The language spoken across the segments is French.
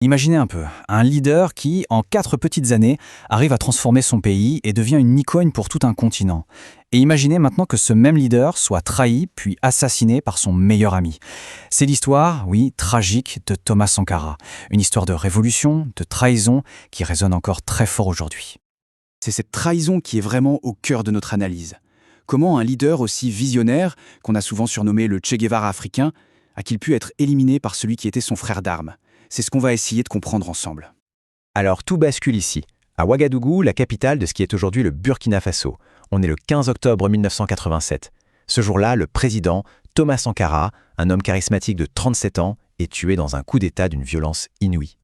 Imaginez un peu, un leader qui, en 4 petites années, arrive à transformer son pays et devient une icône pour tout un continent. Et imaginez maintenant que ce même leader soit trahi puis assassiné par son meilleur ami. C'est l'histoire, oui, tragique de Thomas Sankara. Une histoire de révolution, de trahison, qui résonne encore très fort aujourd'hui. C'est cette trahison qui est vraiment au cœur de notre analyse. Comment un leader aussi visionnaire, qu'on a souvent surnommé le Che Guevara africain, a-t-il pu être éliminé par celui qui était son frère d'armes? C'est ce qu'on va essayer de comprendre ensemble. Alors tout bascule ici, à Ouagadougou, la capitale de ce qui est aujourd'hui le Burkina Faso. On est le 15 octobre 1987. Ce jour-là, le président, Thomas Sankara, un homme charismatique de 37 ans, est tué dans un coup d'État d'une violence inouïe.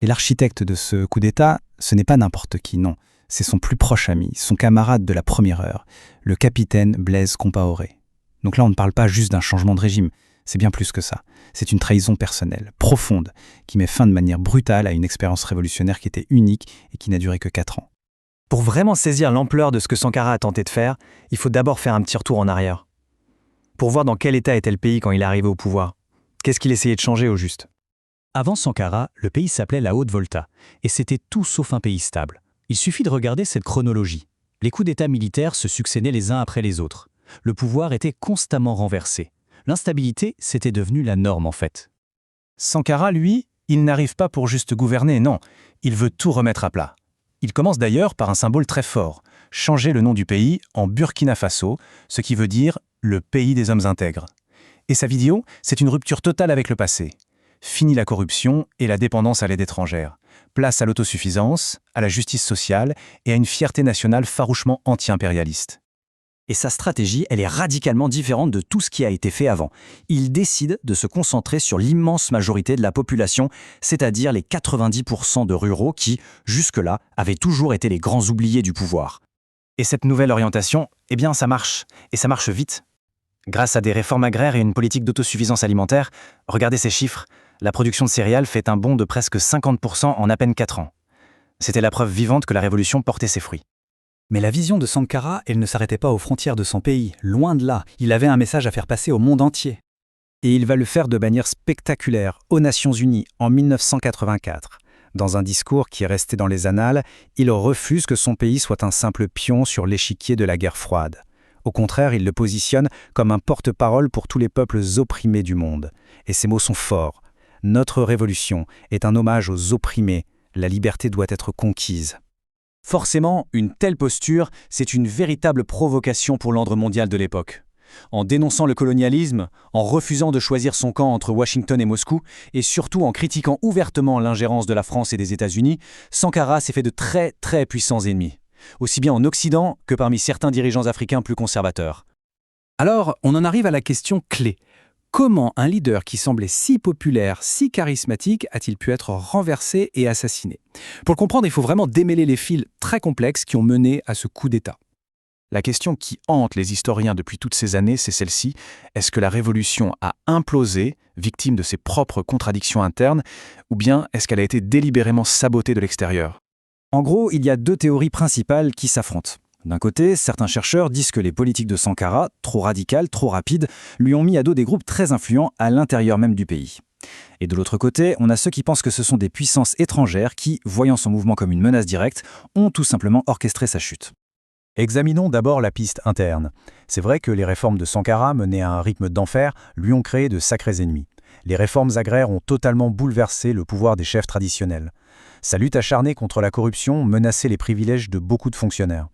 Et l'architecte de ce coup d'État, ce n'est pas n'importe qui, non. C'est son plus proche ami, son camarade de la première heure, le capitaine Blaise Compaoré. Donc là, on ne parle pas juste d'un changement de régime, c'est bien plus que ça. C'est une trahison personnelle, profonde, qui met fin de manière brutale à une expérience révolutionnaire qui était unique et qui n'a duré que 4 ans. Pour vraiment saisir l'ampleur de ce que Sankara a tenté de faire, il faut d'abord faire un petit retour en arrière. Pour voir dans quel état était le pays quand il est arrivé au pouvoir. Qu'est-ce qu'il essayait de changer au juste? Avant Sankara, le pays s'appelait la Haute-Volta, et c'était tout sauf un pays stable. Il suffit de regarder cette chronologie. Les coups d'État militaires se succédaient les uns après les autres. Le pouvoir était constamment renversé. L'instabilité, c'était devenu la norme en fait. Sankara, lui, il n'arrive pas pour juste gouverner, non. Il veut tout remettre à plat. Il commence d'ailleurs par un symbole très fort, changer le nom du pays en Burkina Faso, ce qui veut dire le pays des hommes intègres. Et sa vidéo, c'est une rupture totale avec le passé. Fini la corruption et la dépendance à l'aide étrangère. Place à l'autosuffisance, à la justice sociale et à une fierté nationale farouchement anti-impérialiste. Et sa stratégie, elle est radicalement différente de tout ce qui a été fait avant. Il décide de se concentrer sur l'immense majorité de la population, c'est-à-dire les 90% de ruraux qui, jusque-là, avaient toujours été les grands oubliés du pouvoir. Et cette nouvelle orientation, eh bien ça marche, et ça marche vite. Grâce à des réformes agraires et une politique d'autosuffisance alimentaire, regardez ces chiffres, la production de céréales fait un bond de presque 50% en à peine 4 ans. C'était la preuve vivante que la révolution portait ses fruits. Mais la vision de Sankara, elle ne s'arrêtait pas aux frontières de son pays, loin de là. Il avait un message à faire passer au monde entier. Et il va le faire de manière spectaculaire aux Nations Unies en 1984. Dans un discours qui est resté dans les annales, il refuse que son pays soit un simple pion sur l'échiquier de la guerre froide. Au contraire, il le positionne comme un porte-parole pour tous les peuples opprimés du monde. Et ces mots sont forts. Notre révolution est un hommage aux opprimés. La liberté doit être conquise. Forcément, une telle posture, c'est une véritable provocation pour l'ordre mondial de l'époque. En dénonçant le colonialisme, en refusant de choisir son camp entre Washington et Moscou, et surtout en critiquant ouvertement l'ingérence de la France et des États-Unis, Sankara s'est fait de très très puissants ennemis, aussi bien en Occident que parmi certains dirigeants africains plus conservateurs. Alors, on en arrive à la question clé. Comment un leader qui semblait si populaire, si charismatique, a-t-il pu être renversé et assassiné? Pour le comprendre, il faut vraiment démêler les fils très complexes qui ont mené à ce coup d'État. La question qui hante les historiens depuis toutes ces années, c'est celle-ci. Est-ce que la révolution a implosé, victime de ses propres contradictions internes, ou bien est-ce qu'elle a été délibérément sabotée de l'extérieur? En gros, il y a 2 théories principales qui s'affrontent. D'un côté, certains chercheurs disent que les politiques de Sankara, trop radicales, trop rapides, lui ont mis à dos des groupes très influents à l'intérieur même du pays. Et de l'autre côté, on a ceux qui pensent que ce sont des puissances étrangères qui, voyant son mouvement comme une menace directe, ont tout simplement orchestré sa chute. Examinons d'abord la piste interne. C'est vrai que les réformes de Sankara, menées à un rythme d'enfer, lui ont créé de sacrés ennemis. Les réformes agraires ont totalement bouleversé le pouvoir des chefs traditionnels. Sa lutte acharnée contre la corruption menaçait les privilèges de beaucoup de fonctionnaires.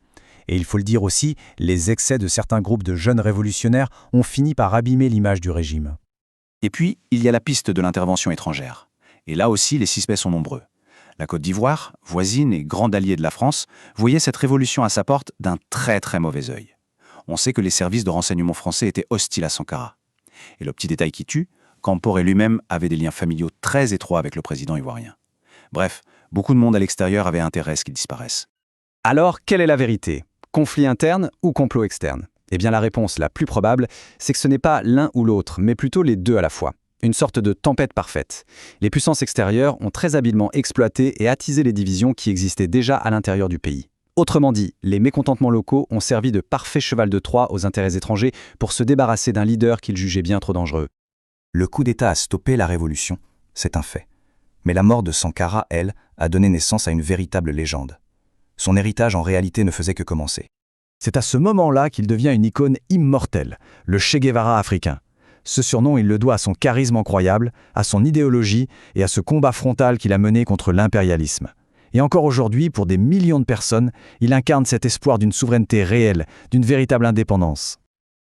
Et il faut le dire aussi, les excès de certains groupes de jeunes révolutionnaires ont fini par abîmer l'image du régime. Et puis, il y a la piste de l'intervention étrangère. Et là aussi, les suspects sont nombreux. La Côte d'Ivoire, voisine et grande alliée de la France, voyait cette révolution à sa porte d'un très très mauvais œil. On sait que les services de renseignement français étaient hostiles à Sankara. Et le petit détail qui tue, Compaoré lui-même avait des liens familiaux très étroits avec le président ivoirien. Bref, beaucoup de monde à l'extérieur avait intérêt à ce qu'il disparaisse. Alors, quelle est la vérité? Conflit interne ou complot externe? Eh bien, la réponse la plus probable, c'est que ce n'est pas l'un ou l'autre, mais plutôt les deux à la fois. Une sorte de tempête parfaite. Les puissances extérieures ont très habilement exploité et attisé les divisions qui existaient déjà à l'intérieur du pays. Autrement dit, les mécontentements locaux ont servi de parfait cheval de Troie aux intérêts étrangers pour se débarrasser d'un leader qu'ils jugeaient bien trop dangereux. Le coup d'État a stoppé la révolution, c'est un fait. Mais la mort de Sankara, elle, a donné naissance à une véritable légende. Son héritage en réalité ne faisait que commencer. C'est à ce moment-là qu'il devient une icône immortelle, le Che Guevara africain. Ce surnom, il le doit à son charisme incroyable, à son idéologie et à ce combat frontal qu'il a mené contre l'impérialisme. Et encore aujourd'hui, pour des millions de personnes, il incarne cet espoir d'une souveraineté réelle, d'une véritable indépendance.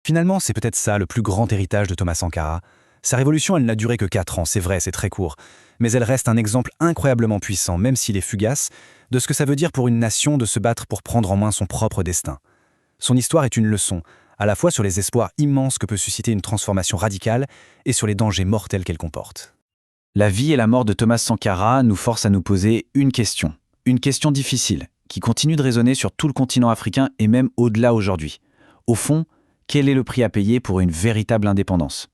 Finalement, c'est peut-être ça le plus grand héritage de Thomas Sankara. Sa révolution, elle n'a duré que 4 ans, c'est vrai, c'est très court. Mais elle reste un exemple incroyablement puissant, même s'il est fugace, de ce que ça veut dire pour une nation de se battre pour prendre en main son propre destin. Son histoire est une leçon, à la fois sur les espoirs immenses que peut susciter une transformation radicale et sur les dangers mortels qu'elle comporte. La vie et la mort de Thomas Sankara nous forcent à nous poser une question difficile, qui continue de résonner sur tout le continent africain et même au-delà aujourd'hui. Au fond, quel est le prix à payer pour une véritable indépendance ?